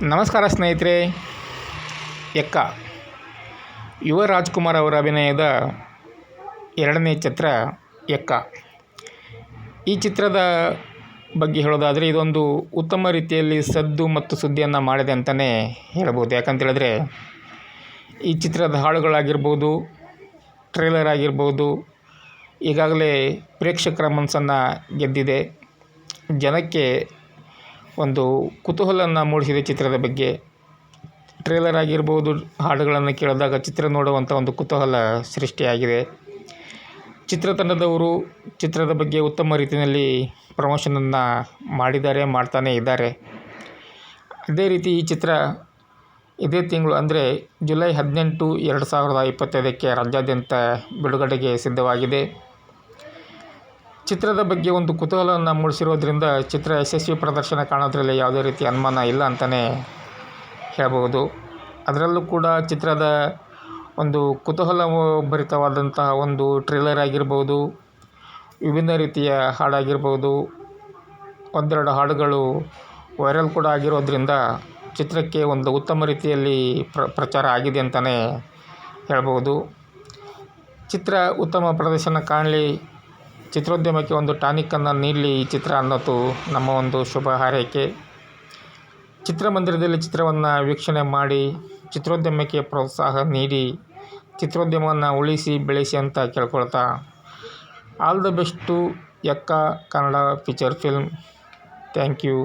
ನಮಸ್ಕಾರ ಸ್ನೇಹಿತರೆ. ಎಕ್ಕ ಯುವ ರಾಜ್ಕುಮಾರ್ ಅವರ ಅಭಿನಯದ ಎರಡನೇ ಚಿತ್ರ ಎಕ್ಕ. ಈ ಚಿತ್ರದ ಬಗ್ಗೆ ಹೇಳೋದಾದರೆ ಇದೊಂದು ಉತ್ತಮ ರೀತಿಯಲ್ಲಿ ಸದ್ದು ಮತ್ತು ಸುದ್ದಿಯನ್ನು ಮಾಡಿದೆ ಅಂತಲೇ ಹೇಳ್ಬೋದು. ಯಾಕಂತೇಳಿದ್ರೆ ಈ ಚಿತ್ರದ ಹಾಡುಗಳಾಗಿರ್ಬೋದು, ಟ್ರೇಲರ್ ಆಗಿರ್ಬೋದು, ಈಗಾಗಲೇ ಪ್ರೇಕ್ಷಕರ ಮನಸ್ಸನ್ನು ಗೆದ್ದಿದೆ. ಜನಕ್ಕೆ ಒಂದು ಕುತೂಹಲವನ್ನು ಮೂಡಿಸಿದೆ ಚಿತ್ರದ ಬಗ್ಗೆ. ಟ್ರೇಲರ್ ಆಗಿರ್ಬೋದು, ಹಾಡುಗಳನ್ನು ಕೇಳಿದಾಗ ಚಿತ್ರ ನೋಡುವಂಥ ಒಂದು ಕುತೂಹಲ ಸೃಷ್ಟಿಯಾಗಿದೆ. ಚಿತ್ರತಂಡದವರು ಚಿತ್ರದ ಬಗ್ಗೆ ಉತ್ತಮ ರೀತಿಯಲ್ಲಿ ಪ್ರಮೋಷನನ್ನು ಮಾಡ್ತಾನೇ ಇದ್ದಾರೆ. ಅದೇ ರೀತಿ ಈ ಚಿತ್ರ ಇದೇ ತಿಂಗಳು ಅಂದರೆ ಜುಲೈ 18, 2025ಕ್ಕೆ ರಾಜ್ಯಾದ್ಯಂತ ಬಿಡುಗಡೆಗೆ ಸಿದ್ಧವಾಗಿದೆ. ಚಿತ್ರದ ಬಗ್ಗೆ ಒಂದು ಕುತೂಹಲವನ್ನು ಮೂಡಿಸಿರೋದ್ರಿಂದ ಚಿತ್ರ ಯಶಸ್ವಿ ಪ್ರದರ್ಶನ ಕಾಣೋದ್ರಲ್ಲಿ ಯಾವುದೇ ರೀತಿ ಅನುಮಾನ ಇಲ್ಲ ಅಂತಲೇ ಹೇಳ್ಬೋದು. ಅದರಲ್ಲೂ ಕೂಡ ಚಿತ್ರದ ಒಂದು ಕುತೂಹಲ ಭರಿತವಾದಂತಹ ಒಂದು ಟ್ರೇಲರ್ ಆಗಿರ್ಬೋದು, ವಿಭಿನ್ನ ರೀತಿಯ ಹಾಡಾಗಿರ್ಬೋದು, ಒಂದೆರಡು ಹಾಡುಗಳು ವೈರಲ್ ಕೂಡ ಆಗಿರೋದ್ರಿಂದ ಚಿತ್ರಕ್ಕೆ ಒಂದು ಉತ್ತಮ ರೀತಿಯಲ್ಲಿ ಪ್ರಚಾರ ಆಗಿದೆ ಅಂತಲೇ ಹೇಳ್ಬೋದು. ಚಿತ್ರ ಉತ್ತಮ ಪ್ರದರ್ಶನ ಕಾಣಲಿ, ಚಿತ್ರೋದ್ಯಮಕ್ಕೆ ಒಂದು ಟಾನಿಕ್ಕನ್ನು ನೀಡಲಿ ಈ ಚಿತ್ರ ಅನ್ನೋದು ನಮ್ಮ ಒಂದು ಶುಭ ಹಾರೈಕೆ. ಚಿತ್ರಮಂದಿರದಲ್ಲಿ ಚಿತ್ರವನ್ನು ವೀಕ್ಷಣೆ ಮಾಡಿ ಚಿತ್ರೋದ್ಯಮಕ್ಕೆ ಪ್ರೋತ್ಸಾಹ ನೀಡಿ ಚಿತ್ರೋದ್ಯಮವನ್ನು ಉಳಿಸಿ ಬೆಳೆಸಿ ಅಂತ ಕೇಳ್ಕೊಳ್ತಾ, all the best to Ekka Kannada feature film. Thank you.